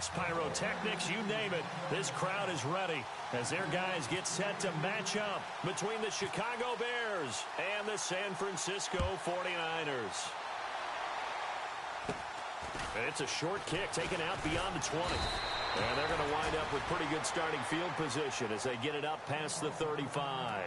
fireworks, pyrotechnics, you name it. This crowd is ready as their guys get set to match up between the Chicago Bears and the San Francisco 49ers. And it's a short kick taken out beyond the 20. And they're going to wind up with pretty good starting field position as they get it up past the 35.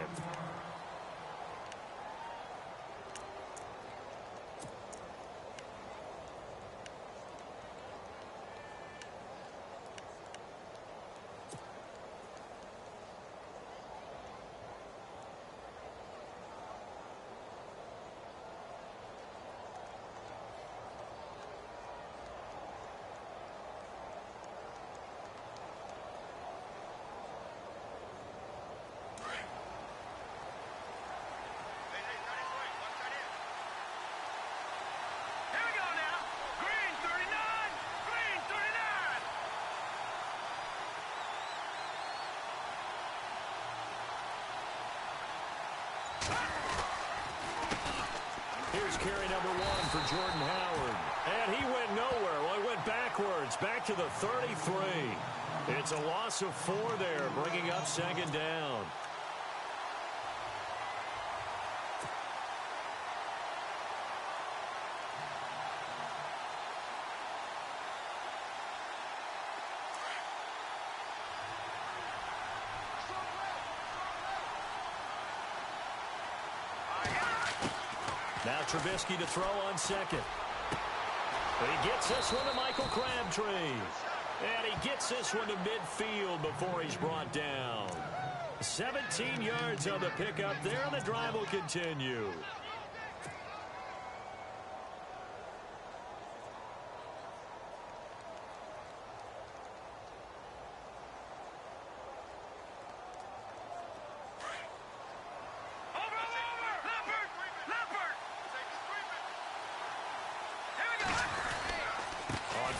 Here's carry number 1 for Jordan Howard. And he went nowhere. Well, he went backwards, back to the 33. It's a loss of 4 there, bringing up second down. Now Trubisky to throw on second. He gets this one to Michael Crabtree. And he gets this one to midfield before he's brought down. 17 yards on the pickup there, and the drive will continue.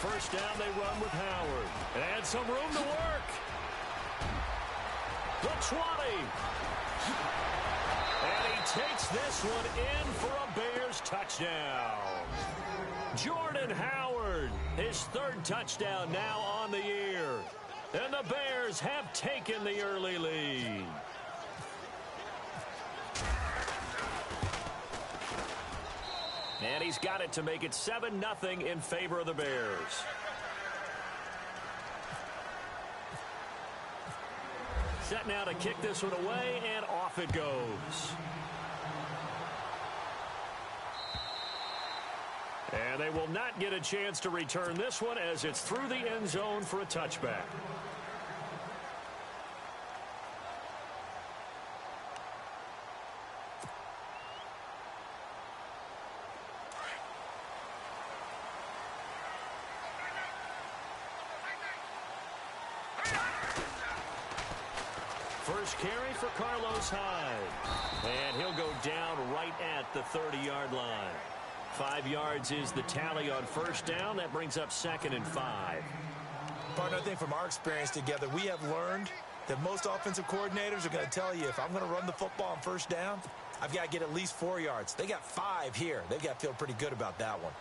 First down, they run with Howard. And some room to work. The 20. And he takes this one in for a Bears touchdown. Jordan Howard, his 3rd touchdown now on the year. And the Bears have taken the early lead. And he's got it to make it 7-0 in favor of the Bears. Set now to kick this one away, and off it goes. And they will not get a chance to return this one as it's through the end zone for a touchback. First carry for Carlos Hyde. And he'll go down right at the 30-yard line. 5 yards is the tally on first down. That brings up 2nd and 5. Partner, I think from our experience together, we have learned that most offensive coordinators are going to tell you, if I'm going to run the football on first down, I've got to get at least 4 yards. They got 5 here. They've got to feel pretty good about that one.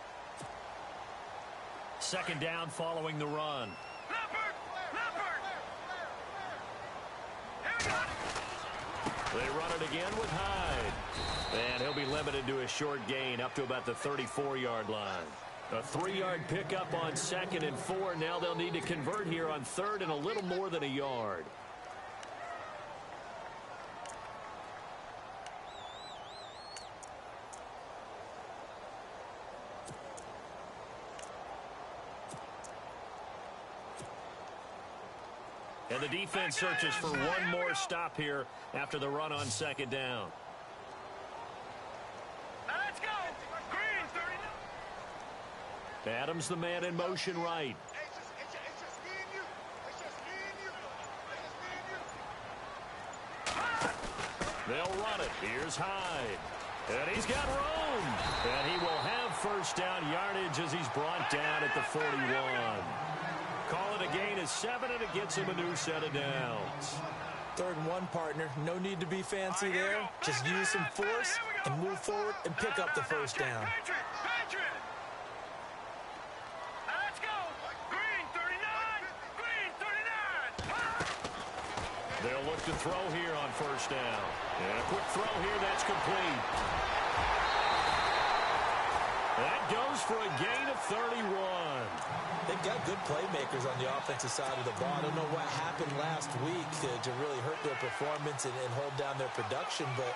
Second down following the run. They run it again with Hyde. And he'll be limited to a short gain up to about the 34-yard line. A 3-yard pickup on 2nd and 4. Now they'll need to convert here on 3rd and a little more than a yard. And the defense searches for one more stop here after the run on 2nd down. Let's go. Green, 30. Adams the man in motion right. They'll run it. Here's Hyde. And he's got room. And he will have first down yardage as he's brought down at the 41. Call it a gain of 7, and it gets him a new set of downs. 3rd and 1, partner. No need to be fancy there. Just use some force and move forward and pick up the first down. Let's go. Green, 39. They'll look to throw here on first down. And a quick throw here, that's complete. That goes for a gain of 31. They've got good playmakers on the offensive side of the ball. I don't know what happened last week to really hurt their performance and hold down their production, but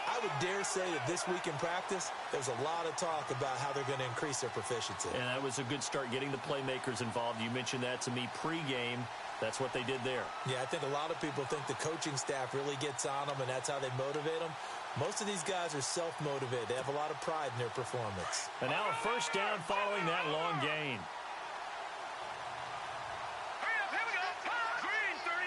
I would dare say that this week in practice, there's a lot of talk about how they're going to increase their proficiency. And that was a good start, getting the playmakers involved. You mentioned that to me pregame. That's what they did there. Yeah, I think a lot of people think the coaching staff really gets on them, and that's how they motivate them. Most of these guys are self-motivated. They have a lot of pride in their performance. And now a first down following that long gain. Here we go. Green, 39.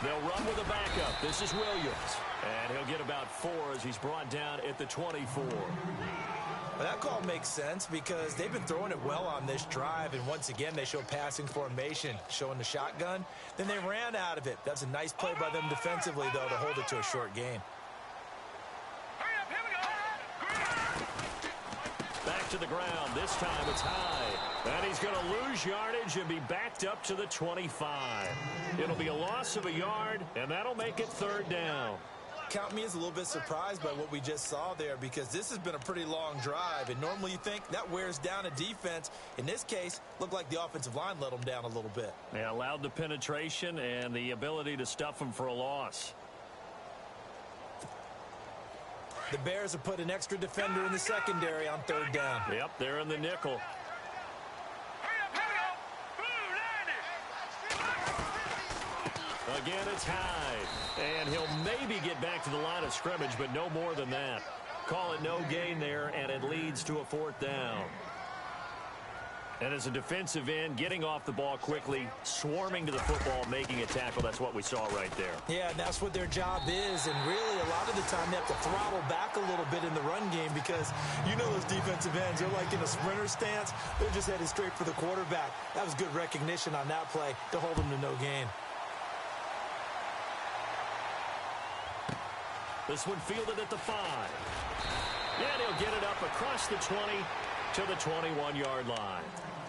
They'll run with a backup. This is Williams. And he'll get about 4 as he's brought down at the 24. Well, that call makes sense because they've been throwing it well on this drive, and once again they show passing formation, showing the shotgun. Then they ran out of it. That's a nice play by them defensively, though, to hold it to a short gain. Hurry up, here we go. Back to the ground. This time it's high. And he's going to lose yardage and be backed up to the 25. It'll be a loss of a yard, and that'll make it third down. Count me as a little bit surprised by what we just saw there because this has been a pretty long drive, and normally you think that wears down a defense. In this case, looked like the offensive line let them down a little bit. They allowed the penetration and the ability to stuff them for a loss. The Bears have put an extra defender in the secondary on third down. Yep, they're in the nickel. Hurry up, here we go. Blue, landed. Again, it's Hyde. And he'll maybe get back to the line of scrimmage, but no more than that. Call it no gain there, and it leads to a fourth down. And as a defensive end, getting off the ball quickly, swarming to the football, making a tackle, that's what we saw right there. Yeah, and that's what their job is, and really a lot of the time they have to throttle back a little bit in the run game because you know those defensive ends, they're like in a sprinter stance. They're just headed straight for the quarterback. That was good recognition on that play to hold them to no gain. This one fielded at the 5. And he'll get it up across the 20 to the 21-yard line.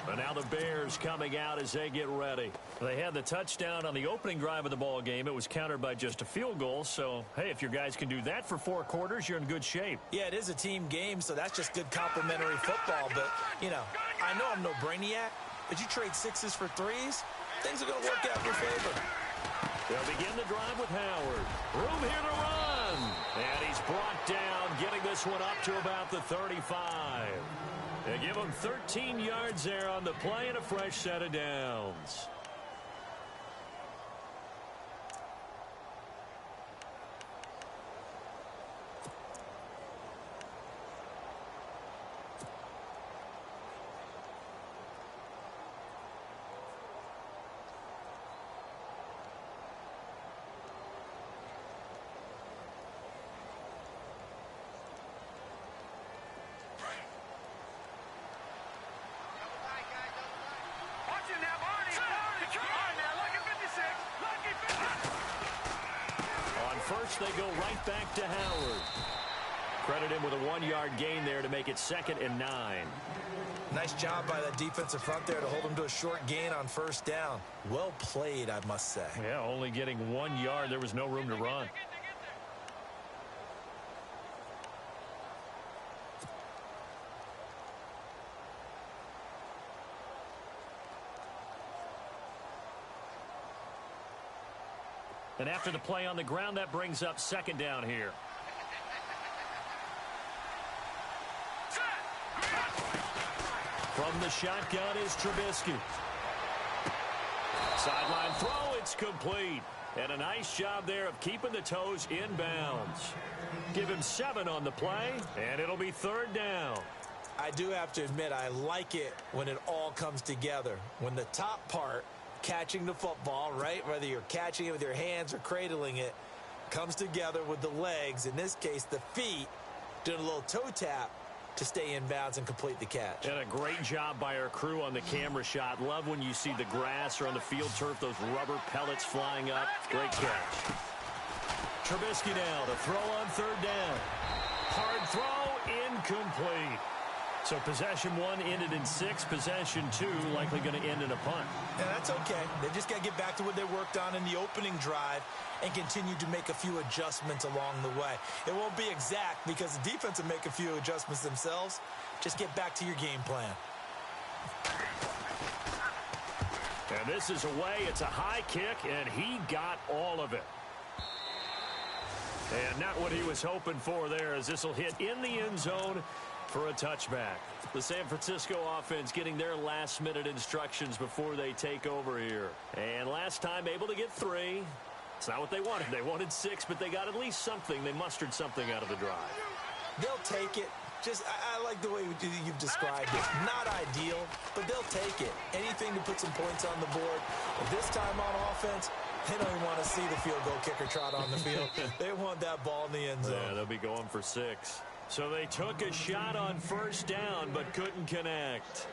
But now the Bears coming out as they get ready. They had the touchdown on the opening drive of the ball game. It was countered by just a field goal. So, hey, if your guys can do that for 4 quarters, you're in good shape. Yeah, it is a team game, so that's just good complimentary football. But, you know, I know I'm no brainiac, but you trade 6s for 3s, things are going to work out in your favor. They'll begin the drive with Howard. Room here to run. And he's brought down, getting this one up to about the 35. They give him 13 yards there on the play and a fresh set of downs. First, they go right back to Howard. Credit him with a 1-yard gain there to make it 2nd and 9. Nice job by that defensive front there to hold him to a short gain on first down. Well played, I must say. Yeah, only getting 1 yard. There was no room to run. And after the play on the ground, that brings up 2nd down here. From the shotgun is Trubisky. Sideline throw, it's complete. And a nice job there of keeping the toes inbounds. Give him 7 on the play, and it'll be 3rd down. I do have to admit, I like it when it all comes together. When the top part, catching the football, right, whether you're catching it with your hands or cradling it, comes together with the legs, in this case the feet, doing a little toe tap to stay in bounds and complete the catch. And a great job by our crew on the camera shot. Love when you see the grass or on the field turf, those rubber pellets flying up. Great catch. Trubisky now to throw on 3rd down. Hard throw, incomplete. So possession 1 ended in 6. Possession 2 likely going to end in a punt. Yeah, that's okay. They just got to get back to what they worked on in the opening drive and continue to make a few adjustments along the way. It won't be exact because the defense will make a few adjustments themselves. Just get back to your game plan. And this is away. It's a high kick, and he got all of it. And not what he was hoping for there, as this will hit in the end zone for a touchback. The San Francisco offense getting their last-minute instructions before they take over here. And last time able to get 3. It's not what they wanted. They wanted 6, but they got at least something. They mustered something out of the drive. They'll take it. I like the way you've described it. Not ideal, but they'll take it. Anything to put some points on the board. But this time on offense, they don't even want to see the field goal kicker trot on the field. They want that ball in the end zone. Yeah, they'll be going for 6. So they took a shot on first down, but couldn't connect.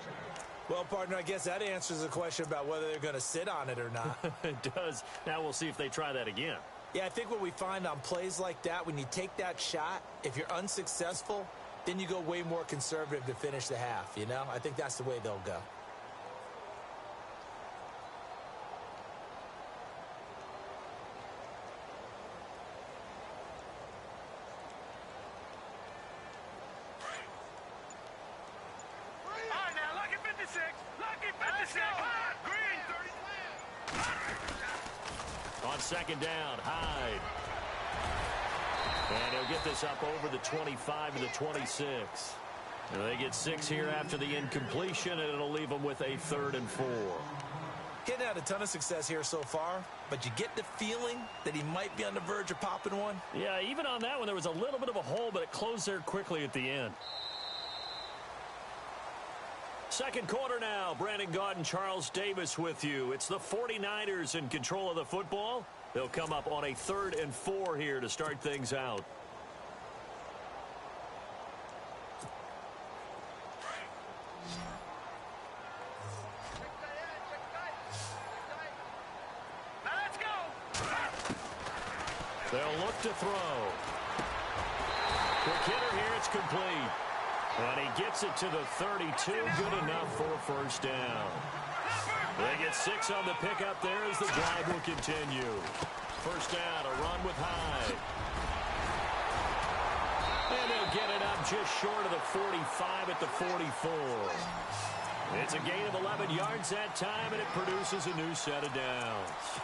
Well, partner, I guess that answers the question about whether they're going to sit on it or not. It does. Now we'll see if they try that again. Yeah, I think what we find on plays like that, when you take that shot, if you're unsuccessful, then you go way more conservative to finish the half, you know? I think that's the way they'll go. On second down, Hyde. And he'll get this up over the 25 to the 26. And they get 6 here after the incompletion, and it'll leave them with a 3rd and 4. Getting had a ton of success here so far, but you get the feeling that he might be on the verge of popping one. Yeah, even on that one, there was a little bit of a hole, but it closed there quickly at the end. Second quarter now. Brandon Gaudin, Charles Davis with you. It's the 49ers in control of the football. They'll come up on a 3rd and 4 here to start things out. Let's go. They'll look to throw. Quick hitter here. It's complete. And he gets it to the 32. Good enough for a first down. They get 6 on the pickup there as the drive will continue. First down, a run with Hyde. And they'll get it up just short of the 45 at the 44. It's a gain of 11 yards that time, and it produces a new set of downs.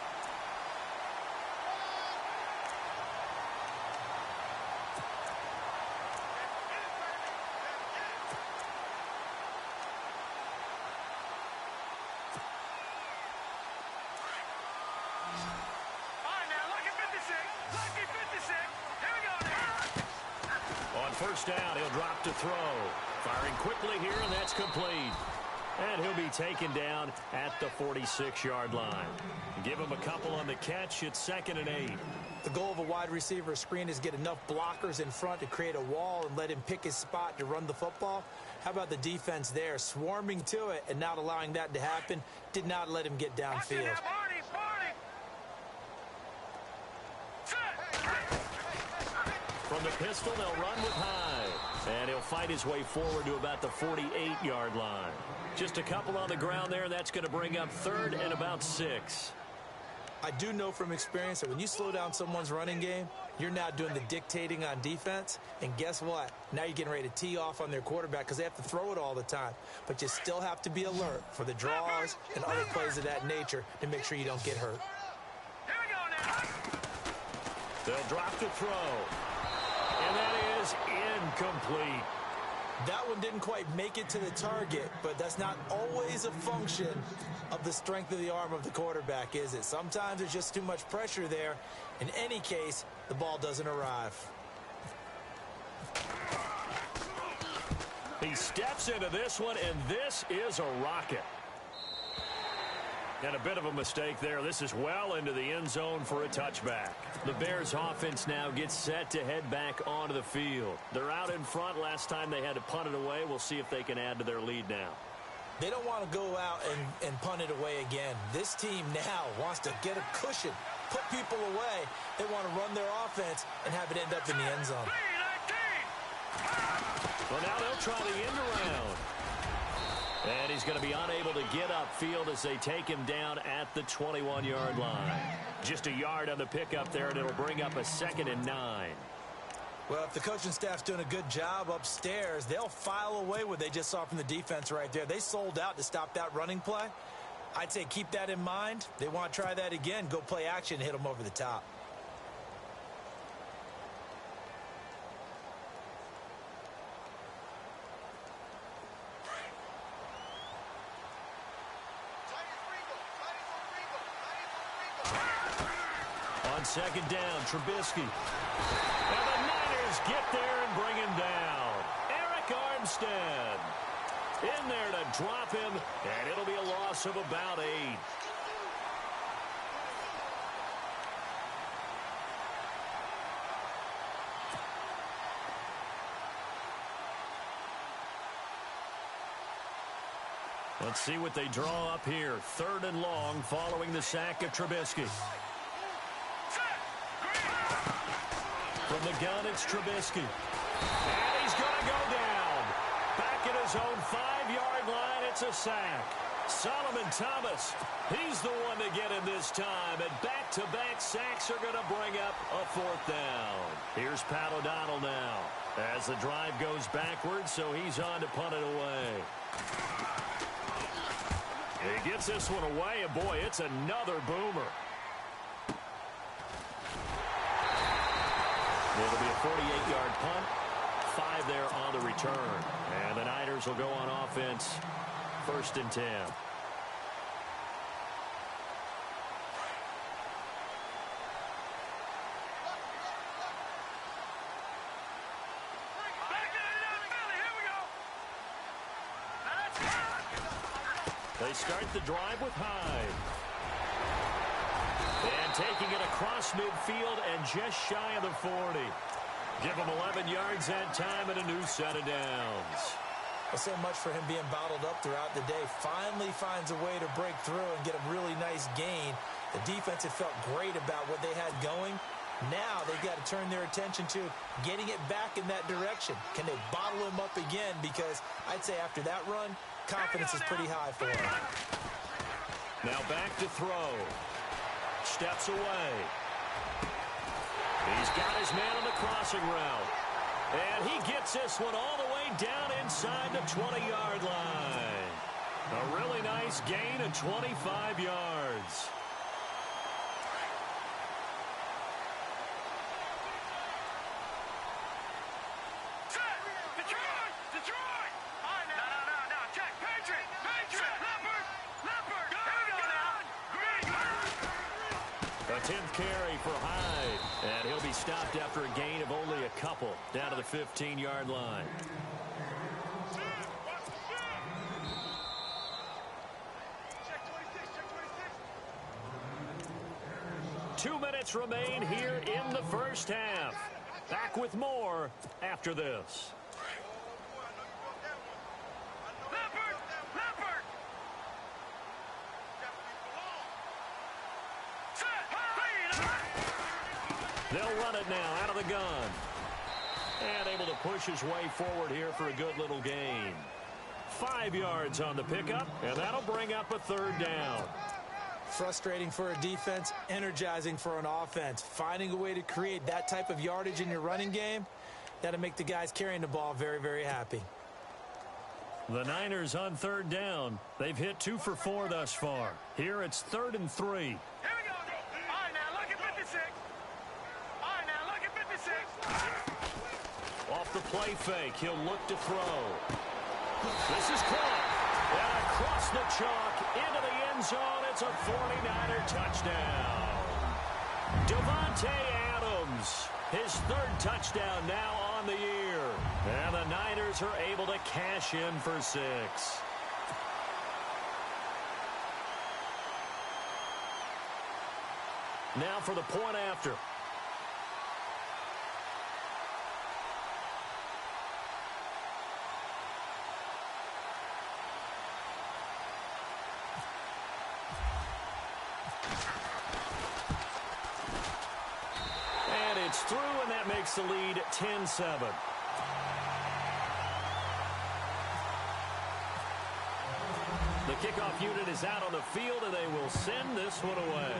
First down, he'll drop to throw. Firing quickly here, and that's complete. And he'll be taken down at the 46-yard line. Give him a couple on the catch. It's 2nd and 8. The goal of a wide receiver screen is get enough blockers in front to create a wall and let him pick his spot to run the football. How about the defense there, swarming to it and not allowing that to happen? Did not let him get downfield. From the pistol, they'll run with Hyde. And he'll fight his way forward to about the 48-yard line. Just a couple on the ground there. That's going to bring up 3rd and about 6. I do know from experience that when you slow down someone's running game, you're now doing the dictating on defense. And guess what? Now you're getting ready to tee off on their quarterback because they have to throw it all the time. But you still have to be alert for the draws and other plays of that nature to make sure you don't get hurt. Here we go now. They'll drop to throw. And that is incomplete. That one didn't quite make it to the target, but that's not always a function of the strength of the arm of the quarterback, is it? Sometimes there's just too much pressure there. In any case, the ball doesn't arrive. He steps into this one, and this is a rocket. And a bit of a mistake there. This is well into the end zone for a touchback. The Bears offense now gets set to head back onto the field. They're out in front. Last time they had to punt it away. We'll see if they can add to their lead now. They don't want to go out and punt it away again. This team now wants to get a cushion, put people away. They want to run their offense and have it end up in the end zone. Well, now they'll try the end around. And he's going to be unable to get upfield as they take him down at the 21-yard line. Just a yard on the pickup there, and it'll bring up a 2nd and 9. Well, if the coaching staff's doing a good job upstairs, they'll file away what they just saw from the defense right there. They sold out to stop that running play. I'd say keep that in mind. They want to try that again. Go play action and hit them over the top. On 2nd down, Trubisky. And the Niners get there and bring him down. Eric Armstead in there to drop him, and it'll be a loss of about 8. Let's see what they draw up here. 3rd and long following the sack of Trubisky. From the gun, it's Trubisky. And he's going to go down. Back at his own 5-yard line, it's a sack. Solomon Thomas, he's the one to get him this time. And back-to-back sacks are going to bring up a 4th down. Here's Pat O'Donnell now as the drive goes backwards, so he's on to punt it away. He gets this one away, and boy, it's another boomer. It'll be a 48-yard punt, 5 there on the return. And the Niners will go on offense, 1st and 10. They start the drive with Hyde. And taking it across midfield and just shy of the 40. Give him 11 yards that time and a new set of downs. Well, so much for him being bottled up throughout the day. Finally finds a way to break through and get a really nice gain. The defense had felt great about what they had going. Now they've got to turn their attention to getting it back in that direction. Can they bottle him up again? Because I'd say after that run, confidence is pretty high for him. Now back to throw. Steps away. He's got his man on the crossing route. And he gets this one all the way down inside the 20-yard line. A really nice gain of 25 yards. A 10th carry for Hyde. And he'll be stopped after a gain of only a couple down to the 15-yard line. Two minutes remain here in the first half. Back with more after this. They'll run it now out of the gun. And able to push his way forward here for a good little gain. 5 yards on the pickup, and that'll bring up a 3rd down. Frustrating for a defense, energizing for an offense. Finding a way to create that type of yardage in your running game, that'll make the guys carrying the ball very, very happy. The Niners on 3rd down. They've hit 2 for 4 thus far. Here it's 3rd and 3. Off the play fake, he'll look to throw. This is caught. And across the chalk, into the end zone, it's a 49er touchdown. Devontae Adams, his 3rd touchdown now on the year. And the Niners are able to cash in for 6. Now for the point after. Through, and that makes the lead 10-7. Kickoff unit is out on the field, and they will send this one away.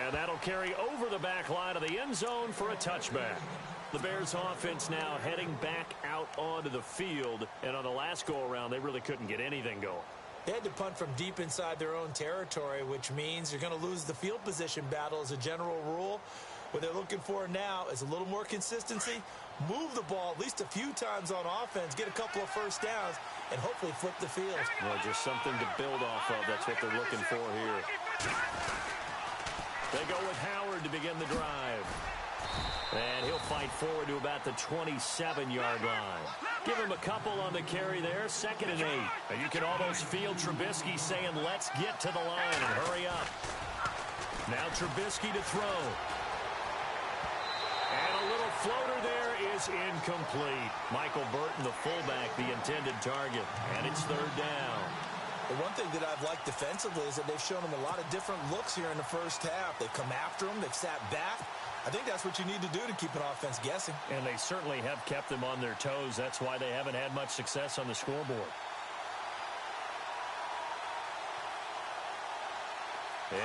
And that'll carry over the back line of the end zone for a touchback. The Bears offense now heading back out onto the field. And on the last go-around, they really couldn't get anything going. They had to punt from deep inside their own territory, which means you're going to lose the field position battle as a general rule. What they're looking for now is a little more consistency, move the ball at least a few times on offense, get a couple of first downs, and hopefully flip the field. Well, just something to build off of. That's what they're looking for here. They go with Howard to begin the drive. And he'll fight forward to about the 27-yard line. Give him a couple on the carry there, 2nd and 8. And you can almost feel Trubisky saying, let's get to the line and hurry up. Now Trubisky to throw. And a little floater there is incomplete. Michael Burton, the fullback, the intended target. And it's 3rd down. The one thing that I've liked defensively is that they've shown them a lot of different looks here in the first half. They've come after them. They've sat back. I think that's what you need to do to keep an offense guessing. And they certainly have kept them on their toes. That's why they haven't had much success on the scoreboard.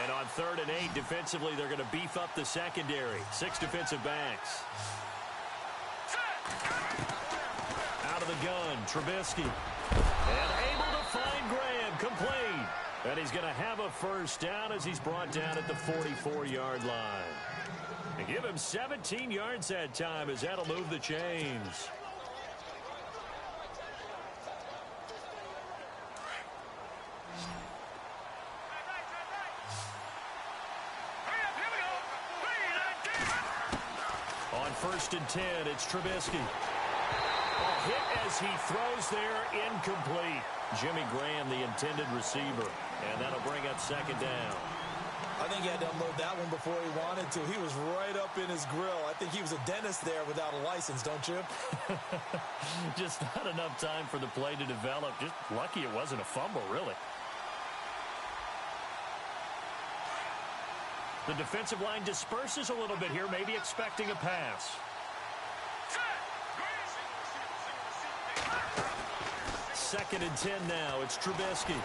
And on 3rd and 8, defensively, they're going to beef up the secondary. 6 defensive backs. Out of the gun, Trubisky. And able to find Graham, complete. And he's going to have a first down as he's brought down at the 44-yard line. And give him 17 yards that time as that'll move the chains. On 1st and 10, it's Trubisky. A hit as he throws there, incomplete. Jimmy Graham, the intended receiver. And that'll bring up 2nd down. I think he had to unload that one before he wanted to. He was right up in his grill. I think he was a dentist there without a license, don't you? Just not enough time for the play to develop. Just lucky it wasn't a fumble, really. The defensive line disperses a little bit here, maybe expecting a pass. 2nd and 10 now. It's Trubisky.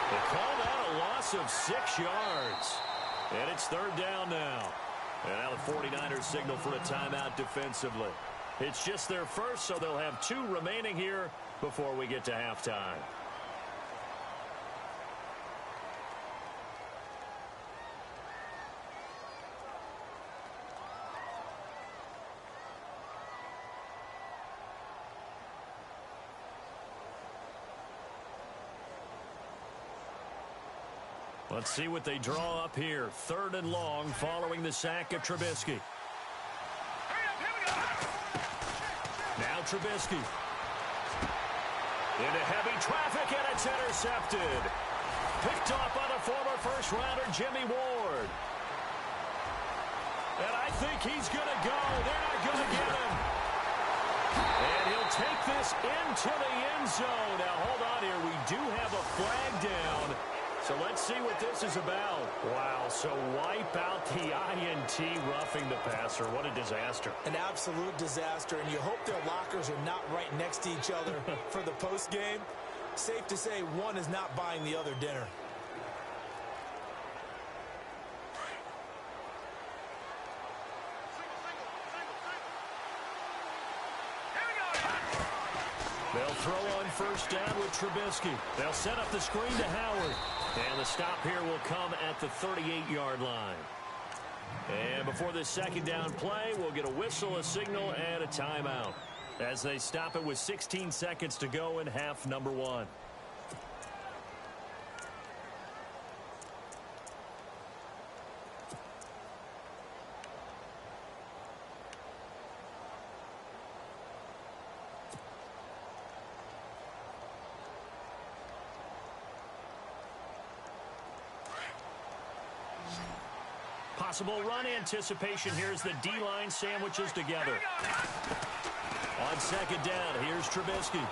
They call that a loss of 6 yards. And it's 3rd down now. And now the 49ers signal for a timeout defensively. It's just their first, so they'll have 2 remaining here before we get to halftime. Let's see what they draw up here. 3rd and long following the sack of Trubisky. Now Trubisky. Into heavy traffic, and it's intercepted. Picked off by the former first-rounder Jimmy Ward. And I think he's going to go. They're not going to get him. And he'll take this into the end zone. Now, hold on here. We do have a flag down. So let's see what this is about. Wow, so wipe out the INT roughing the passer. What a disaster. An absolute disaster, and you hope their lockers are not right next to each other for the postgame. Safe to say one is not buying the other dinner. They'll throw on 1st down with Trubisky. They'll set up the screen to Howard. And the stop here will come at the 38-yard line. And before this 2nd down play, we'll get a whistle, a signal, and a timeout as they stop it with 16 seconds to go in half number 1. Possible run anticipation. Here's the D-line sandwiches together. On 2nd down, here's Trubisky.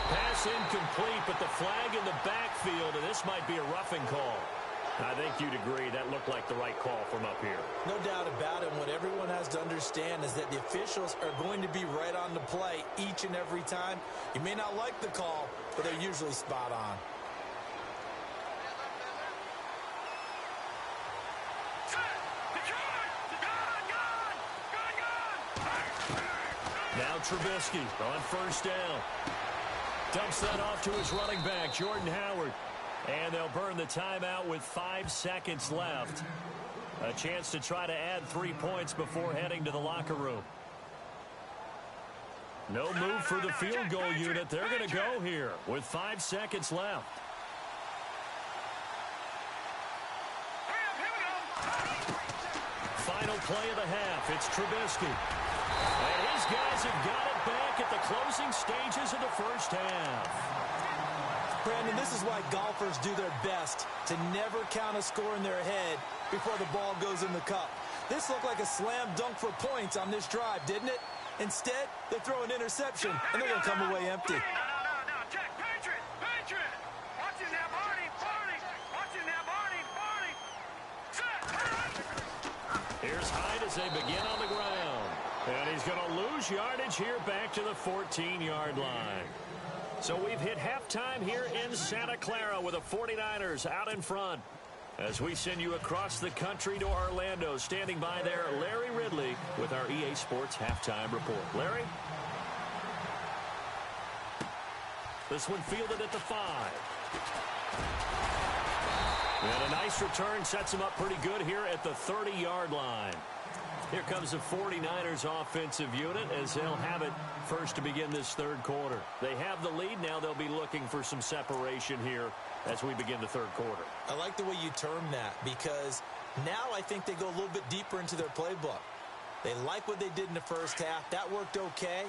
Pass incomplete, but the flag in the backfield, and this might be a roughing call. I think you'd agree that looked like the right call from up here. No doubt about it. What everyone has to understand is that the officials are going to be right on the play each and every time. You may not like the call, but they're usually spot on. Now Trubisky on first down. Dumps that off to his running back, Jordan Howard. And they'll burn the timeout with 5 seconds left. A chance to try to add 3 points before heading to the locker room. No move for the field goal unit. They're going to go here with 5 seconds left. Final play of the half. It's Trubisky. And his guys have got it back at the closing stages of the first half. Brandon, this is why golfers do their best to never count a score in their head before the ball goes in the cup. This looked like a slam dunk for points on this drive, didn't it? Instead, they throw an interception, and they're going to come away empty. No. Check. Patriot. Watching that Barney. Watching that Barney. Set. Here's Hyde as they begin on the ground. And he's going to lose yardage here back to the 14-yard line. So we've hit halftime here in Santa Clara with the 49ers out in front. As we send you across the country to Orlando, standing by there, Larry Ridley with our EA Sports Halftime Report. Larry? This one fielded at the 5. And a nice return sets him up pretty good here at the 30-yard line. Here comes the 49ers offensive unit as they'll have it first to begin this third quarter. They have the lead. Now they'll be looking for some separation here as we begin the third quarter. I like the way you term that because now I think they go a little bit deeper into their playbook. They like what they did in the first half. That worked okay.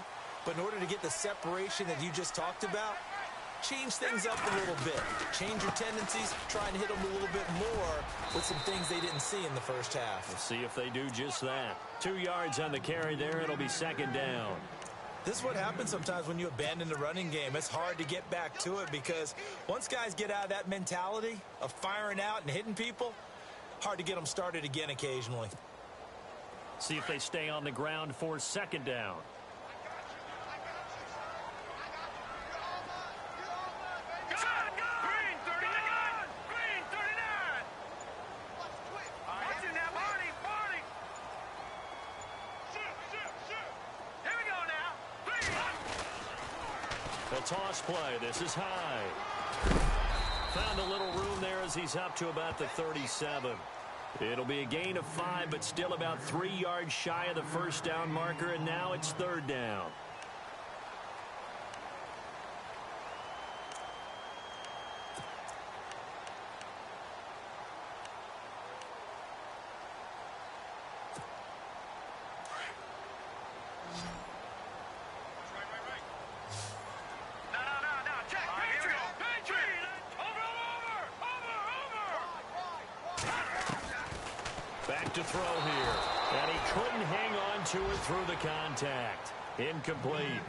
But in order to get the separation that you just talked about, change things up a little bit. Change your tendencies, try and hit them a little bit more with some things they didn't see in the first half. We'll see if they do just that. 2 yards on the carry there. It'll be second down. This is what happens sometimes when you abandon the running game. It's hard to get back to it because once guys get out of that mentality of firing out and hitting people, hard to get them started again occasionally. See if they stay on the ground for second down. Toss play. This is high. Found a little room there as he's up to about the 37. It'll be a gain of 5, but still about 3 yards shy of the first down marker, and now it's third down. To throw here, and he couldn't hang on to it through the contact. Incomplete.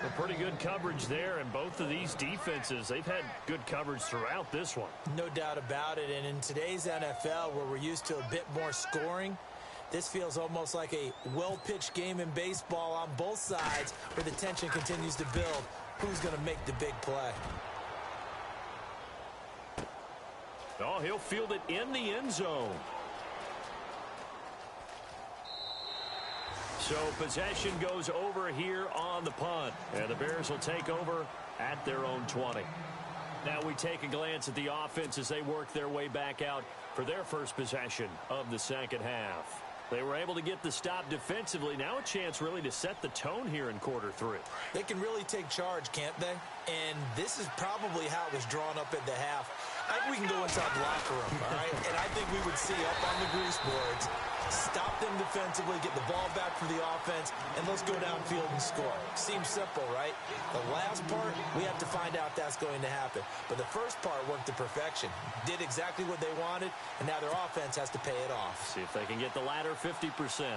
A pretty good coverage there, and both of these defenses, they've had good coverage throughout this one. No doubt about it, and in today's NFL, where we're used to a bit more scoring, this feels almost like a well-pitched game in baseball on both sides, where the tension continues to build. Who's going to make the big play? Oh, he'll field it in the end zone. So possession goes over here on the punt. And the Bears will take over at their own 20. Now we take a glance at the offense as they work their way back out for their first possession of the second half. They were able to get the stop defensively. Now a chance really to set the tone here in quarter 3. They can really take charge, can't they? And this is probably how it was drawn up at the half. I think we can go inside the locker room, all right? And I think we would see up on the grease boards, stop them defensively, get the ball back for the offense, and let's go downfield and score. Seems simple, right? The last part, we have to find out if that's going to happen. But the first part worked to perfection. Did exactly what they wanted, and now their offense has to pay it off. See if they can get the latter 50%.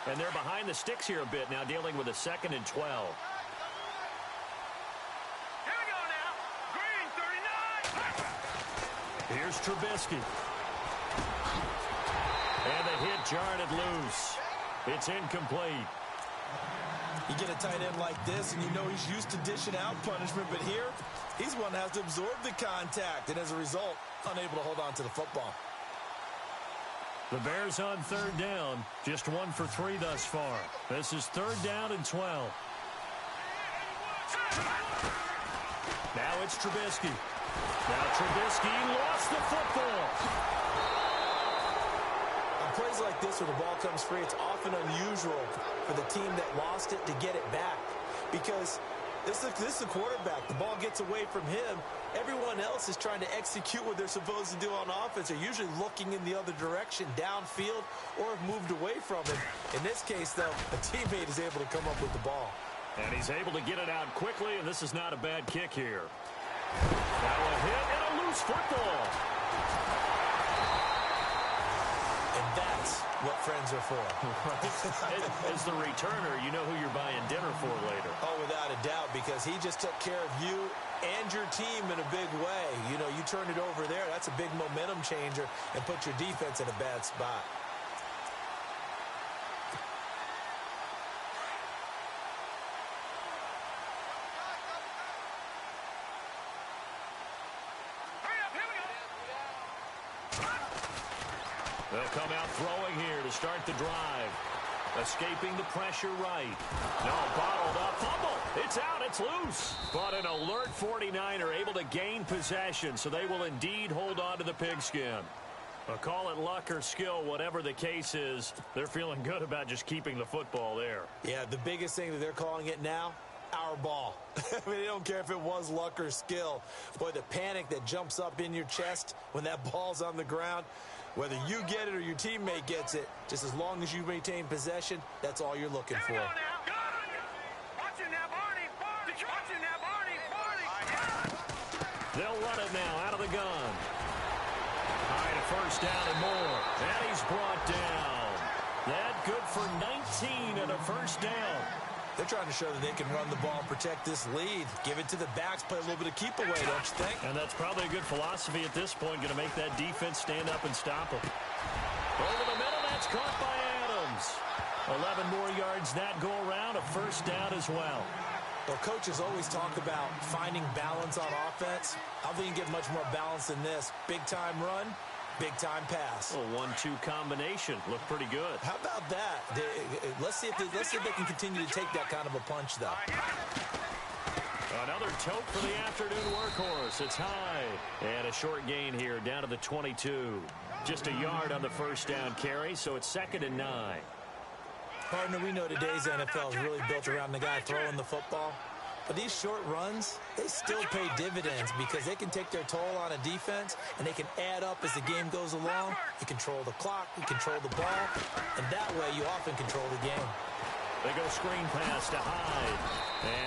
And they're behind the sticks here a bit now, dealing with a 2nd and 12. Here we go Here's Trubisky. And the hit jarred it loose. It's incomplete. You get a tight end like this, and you know he's used to dishing out punishment, but here, he's one that has to absorb the contact, and as a result, unable to hold on to the football. The Bears on third down, just 1 for 3 thus far. This is 3rd down and 12. Now it's Trubisky. Now Trubisky lost the football. On plays like this where the ball comes free, it's often unusual for the team that lost it to get it back. Because this is the quarterback. The ball gets away from him. Everyone else is trying to execute what they're supposed to do on offense. They're usually looking in the other direction, downfield, or have moved away from him. In this case, though, a teammate is able to come up with the ball. And he's able to get it out quickly, and this is not a bad kick here. Now a hit and a loose football. And that's what friends are for. As the returner, you know who you're buying dinner for later. Oh, without a doubt, because he just took care of you and your team in a big way. You know, you turned it over there. That's a big momentum changer and put your defense in a bad spot. They'll come out throwing here to start the drive. Escaping the pressure right. No, bottled up. Fumble. It's out. It's loose. But an alert 49er able to gain possession, so they will indeed hold on to the pigskin. But call it luck or skill, whatever the case is, they're feeling good about just keeping the football there. Yeah, the biggest thing that they're calling it now, our ball. I mean, they don't care if it was luck or skill. Boy, the panic that jumps up in your chest when that ball's on the ground, whether you get it or your teammate gets it, just as long as you maintain possession, that's all you're looking for. They'll run it now out of the gun. All right, a first down and more. And he's brought down. That good for 19 and a first down. They're trying to show that they can run the ball and protect this lead. Give it to the backs, play a little bit of keep away, don't you think? And that's probably a good philosophy at this point, going to make that defense stand up and stop them. Over the middle, that's caught by Adams. 11 more yards that go around, a first down as well. Well, coaches always talk about finding balance on offense. I don't think you can get much more balance than this. Big-time run, big-time pass. A 1-2 combination. Looked pretty good. How about that? Let's see if they can continue to take that kind of a punch, though. Another tote for the afternoon workhorse. It's high. And a short gain here down to the 22. Just a yard on the first down carry, so it's 2nd and 9. Partner, we know today's NFL is really built around the guy throwing the football. But these short runs, they still pay dividends because they can take their toll on a defense, and they can add up as the game goes along. You control the clock, you control the ball, and that way you often control the game. They go screen pass to Hyde.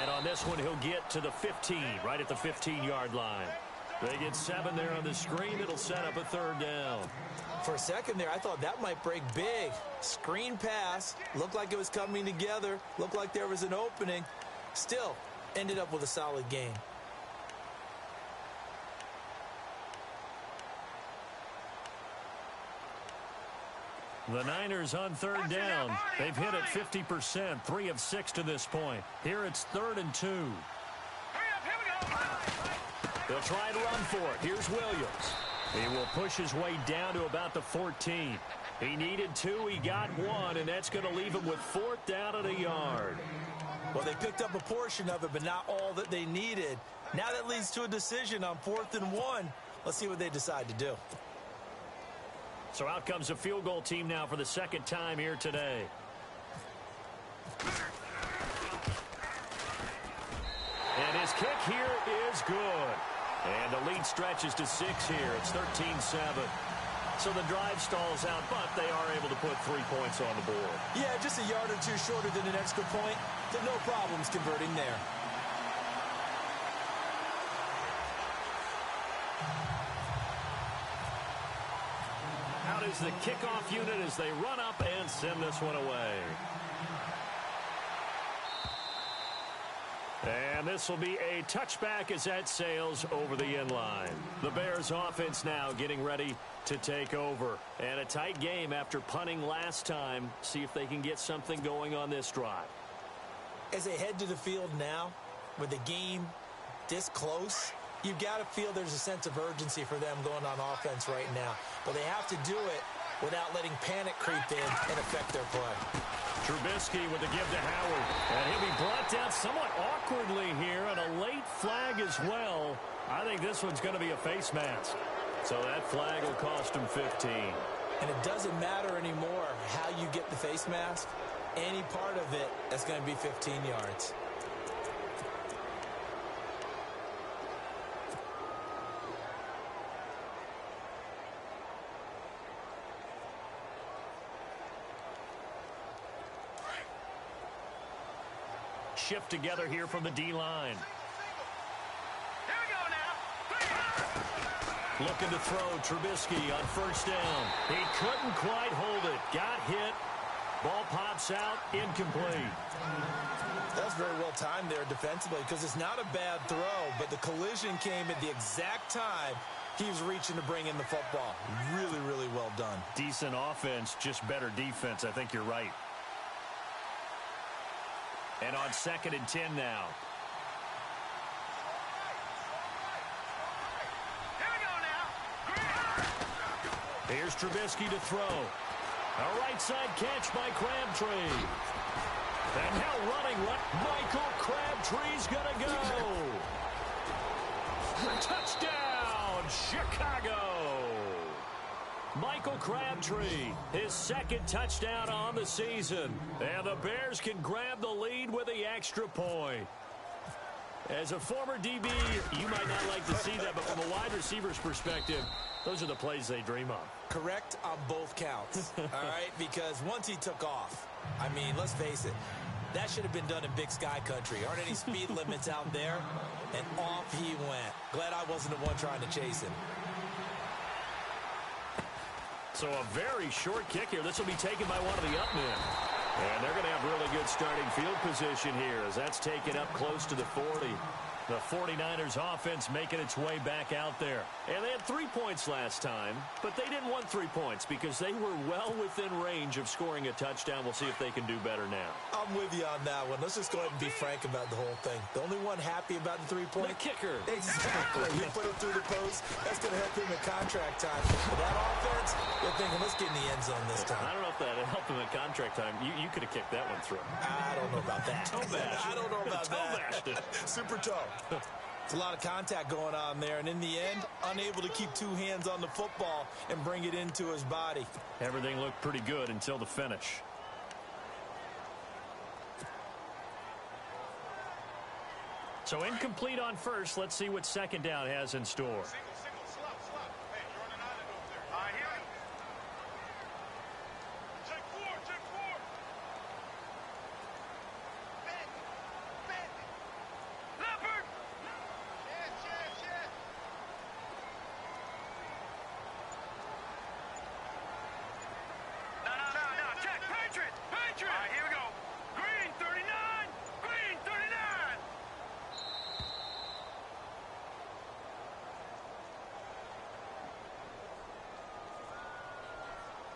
And on this one, he'll get to the 15, right at the 15-yard line. They get 7 there on the screen. It'll set up a 3rd down. For a second there, I thought that might break big. Screen pass. Looked like it was coming together. Looked like there was an opening. Still, ended up with a solid game. The Niners on 3rd down. They've hit it 50%, 3 of 6 to this point. Here it's 3rd and 2. They'll try and run for it. Here's Williams. He will push his way down to about the 14. He needed 2. He got 1, and that's going to leave him with 4th down and a yard. Well, they picked up a portion of it, but not all that they needed. Now that leads to a decision on 4th and 1. Let's see what they decide to do. So out comes a field goal team now for the 2nd time here today. And his kick here is good. And the lead stretches to 6 here. It's 13-7. So the drive stalls out, but they are able to put 3 points on the board. Yeah, just a yard or 2 shorter than an extra point. But no problems converting there. Out is the kickoff unit as they run up and send this one away. And this will be a touchback as that sails over the end line. The Bears offense now getting ready to take over. And a tight game after punting last time. See if they can get something going on this drive. As they head to the field now, with the game this close, you've got to feel there's a sense of urgency for them going on offense right now. But they have to do it without letting panic creep in and affect their play. Trubisky with the give to Howard. And he'll be brought down somewhat awkwardly here, and a late flag as well. I think this one's going to be a face mask. So that flag will cost him 15. And it doesn't matter anymore how you get the face mask. Any part of it, that's going to be 15 yards. Shift together here from the D-line. Here we go now. Looking to throw Trubisky on first down. He couldn't quite hold it. Got hit. Ball pops out. Incomplete. That was very well timed there defensively because it's not a bad throw, but the collision came at the exact time he was reaching to bring in the football. Really, really well done. Decent offense, just better defense. I think you're right. And on 2nd and 10 now. Here we go now. Here's Trubisky to throw. A right side catch by Crabtree. And now running what? Michael Crabtree's going to go. Touchdown, Chicago. Michael Crabtree, his 2nd touchdown on the season. And the Bears can grab the lead with the extra point. As a former DB, you might not like to see that, but from a wide receiver's perspective, those are the plays they dream of. Correct on both counts, all right? Because once he took off, I mean, let's face it, that should have been done in Big Sky country. Aren't any speed limits out there? And off he went. Glad I wasn't the one trying to chase him. So a very short kick here. This will be taken by one of the up men. And they're going to have really good starting field position here as that's taken up close to the 40. The 49ers offense making its way back out there. And they had 3 points last time, but they didn't want 3 points because they were well within range of scoring a touchdown. We'll see if they can do better now. I'm with you on that one. Let's just go ahead and be frank about the whole thing. The only one happy about the 3-point? The kicker. Exactly. He put it through the post. That's going to help him in contract time. But that offense, they're thinking, let's get in the end zone this time. I don't know if that helped him in contract time. You could have kicked that one through. I don't know about that. Toe bash. I don't know about toe that. bashed it. Super toe. It's a lot of contact going on there, and in the end, unable to keep 2 hands on the football and bring it into his body. Everything looked pretty good until the finish. So incomplete on first. Let's see what 2nd down has in store.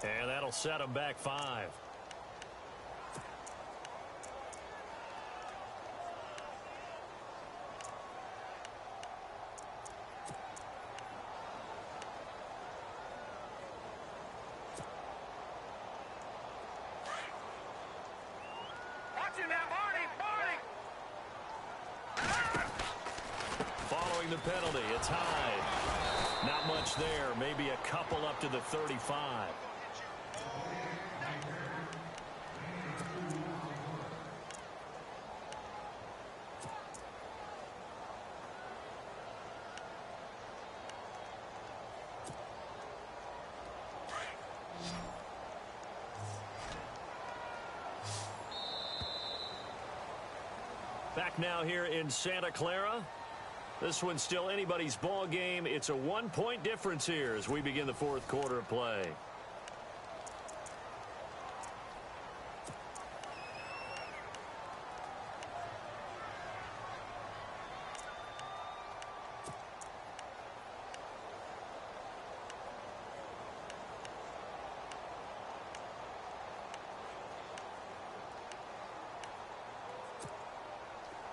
And that'll set them back 5. Watching that, Barney! Following the penalty, it's tied. Not much there. Maybe a couple up to the 35. Back now here in Santa Clara. This one's still anybody's ball game. It's a 1-point difference here as we begin the 4th quarter of play.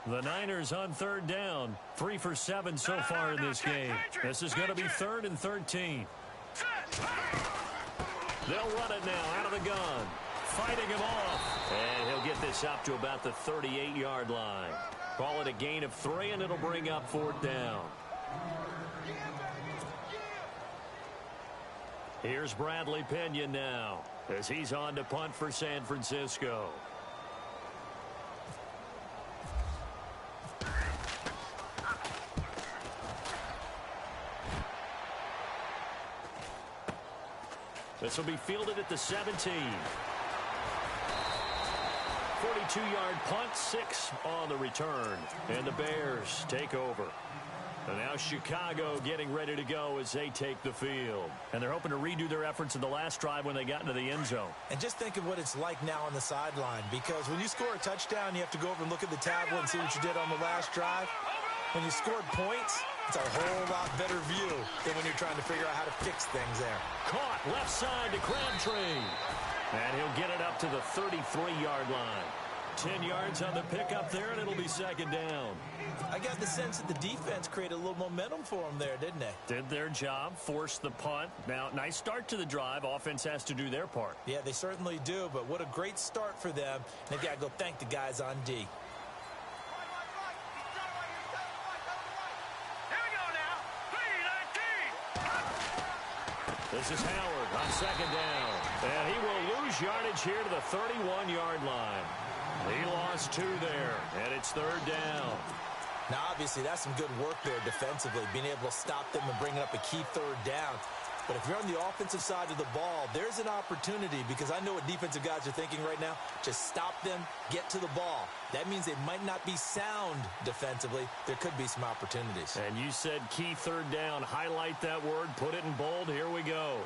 The Niners on third down. 3 for 7 so far in this game. This is going to be 3rd and 13. They'll run it now out of the gun. Fighting him off. And he'll get this up to about the 38-yard line. Call it a gain of 3, and it'll bring up 4th down. Here's Bradley Pinion now as he's on to punt for San Francisco. This will be fielded at the 17. 42-yard punt, 6 on the return. And the Bears take over. And now Chicago getting ready to go as they take the field. And they're hoping to redo their efforts in the last drive when they got into the end zone. And just think of what it's like now on the sideline, because when you score a touchdown, you have to go over and look at the tablet and see what you did on the last drive. When you scored points, it's a whole lot better view than when you're trying to figure out how to fix things there. Caught left side to Crabtree. And he'll get it up to the 33-yard line. 10 yards on the pickup there, and it'll be 2nd down. I got the sense that the defense created a little momentum for them there, didn't they? Did their job, forced the punt. Now, nice start to the drive. Offense has to do their part. Yeah, they certainly do, but what a great start for them. They've got to go thank the guys on D. This is Howard on 2nd down. And he will lose yardage here to the 31-yard line. He lost 2 there, and it's 3rd down. Now, obviously, that's some good work there defensively, being able to stop them and bringing up a key 3rd down. But if you're on the offensive side of the ball, there's an opportunity, because I know what defensive guys are thinking right now. Just stop them, get to the ball. That means they might not be sound defensively. There could be some opportunities. And you said key 3rd down. Highlight that word, put it in bold. Here we go.